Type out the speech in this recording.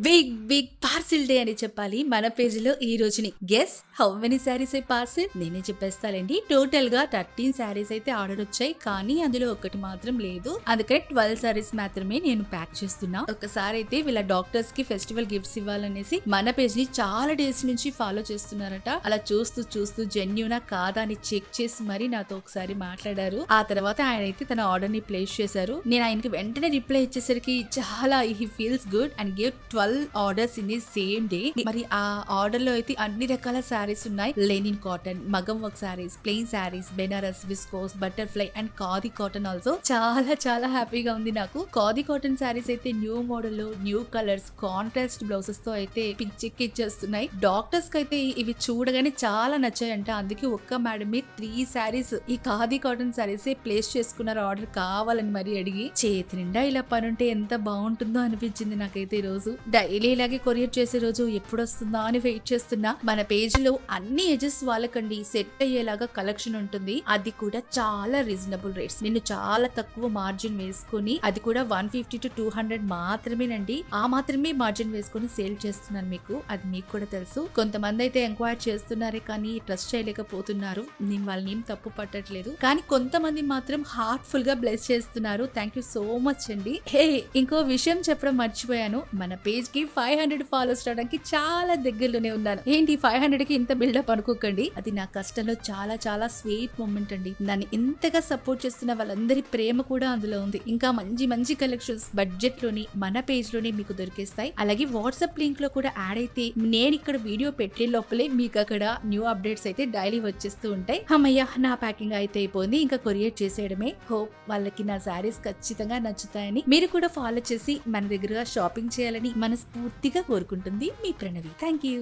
Big big parcel day అని చెప్పాలి మన పేజీలో ఈ రోజుని. Guess how many saris I parcel? నేనే చెప్పేస్తానండి. టోటల్ గా 13 శారీస్ అయితే ఆర్డర్ వచ్చాయి, కానీ అందులో ఒకటి మాత్రం లేదు. అందుకని 12 శారీస్ మాత్రమే నేను ప్యాక్ చేస్తున్నా. ఒకసారి అయితే వీళ్ళ డాక్టర్స్ కి ఫెస్టివల్ గిఫ్ట్స్ ఇవ్వాలనేసి మన పేజ్ ని చాలా డేస్ నుంచి ఫాలో చేస్తున్నారట. అలా చూస్తూ చూస్తూ జెన్యూనా కాదా అని చెక్ చేసి మరి నాతో ఒకసారి మాట్లాడారు. ఆ తర్వాత ఆయన అయితే తన ఆర్డర్ ని ప్లేస్ చేశారు. నేను ఆయనకి వెంటనే రిప్లై ఇచ్చేసరికి చాలా he feels good and give 12 orders in the same day. మరి ఆ ఆర్డర్ లో అయితే అన్ని రకాల శారీస్ ఉన్నాయి. Linen cotton, maggam work sarees, plain sarees, Banaras, viscose, butterfly and khadi cotton also. చాలా చాలా హ్యాపీగా ఉంది నాకు. ఖాదీ కాటన్ శారీస్ అయితే న్యూ మోడల్ లో న్యూ కలర్స్, కాంట్రాస్ట్ బ్లౌజెస్ తో అయితే పిచ్చెక్కిచ్చేస్తున్నాయి. డాక్టర్స్ కి అయితే ఇవి చూడగానే చాలా నచ్చాయంట. అందుకే ఒక్క మేడమే 3 శారీస్ ఈ ఖాదీ కాటన్ శారీస్ ప్లేస్ చేసుకున్నారు ఆర్డర్ కావాలని మరి అడిగి. చేతి నిండా ఇలా పనుంటే ఎంత బాగుంటుందో అనిపించింది నాకైతే ఈ రోజు. డైలీ ఇలాగే కొరియర్ చేసే రోజు ఎప్పుడు వస్తుందా అని వెయిట్ చేస్తున్నా. మన పేజ్ లో అన్ని ఏజెస్ వాళ్ళకండి సెట్ అయ్యేలాగా కలెక్షన్ ఉంటుంది. అది కూడా చాలా రీజనబుల్ రేట్స్. నేను చాలా తక్కువ మార్జిన్ వేసుకుని, అది కూడా 150 to 200 మాత్రమేనండి. ఆ మాత్రమే మార్జిన్ వేసుకుని సేల్ చేస్తున్నాను మీకు. అది మీకు కూడా తెలుసు. కొంతమంది అయితే ఎంక్వైరీ చేస్తున్నారే కానీ ట్రస్ట్ చేయలేకపోతున్నారు. నేను వాళ్ళని ఏం తప్పు పట్టట్లేదు, కానీ కొంతమంది మాత్రం హార్ట్ఫుల్ గా బ్లెస్ చేస్తున్నారు. థ్యాంక్ యూ సో మచ్ అండి. హే, ఇంకో విషయం చెప్పడం మర్చిపోయాను. మన పేజ్ కి 500 ఫాలోవర్స్ రావడానికి చాలా దగ్గరలోనే ఉన్నాను. ఏంటి 500 కి ఇంత బిల్డప్ అనుకోకండి. అది నా కష్టంలో చాలా చాలా స్వీట్ మూమెంట్ అండి. దాన్ని ఇంతగా సపోర్ట్ చేస్తున్న వాళ్ళందరి ప్రేమ కూడా అందులో ఉంది. ఇంకా మంచి మంచి కలెక్షన్స్ బడ్జెట్ లోని మన పేజ్ లోనే మీకు దొరికేస్తాయి. అలాగే వాట్సాప్ లింక్ లో కూడా యాడ్ అయితే నేను ఇక్కడ వీడియో పెట్టే లోపలే మీకు అక్కడ న్యూ అప్డేట్స్ అయితే డైలీ వచ్చేస్తూ ఉంటాయి. అమ్మయ్య, నా ప్యాకింగ్ అయితే అయిపోయింది. ఇంకా కొరియర్ చేసేయడమే. హోప్ వాళ్ళకి నా శారీస్ ఖచ్చితంగా నచ్చుతాయని, మీరు కూడా ఫాలో చేసి మన దగ్గర షాపింగ్ చేయాలని మనస్ఫూర్తిగా కోరుకుంటుంది మీ ప్రణవి. Thank you.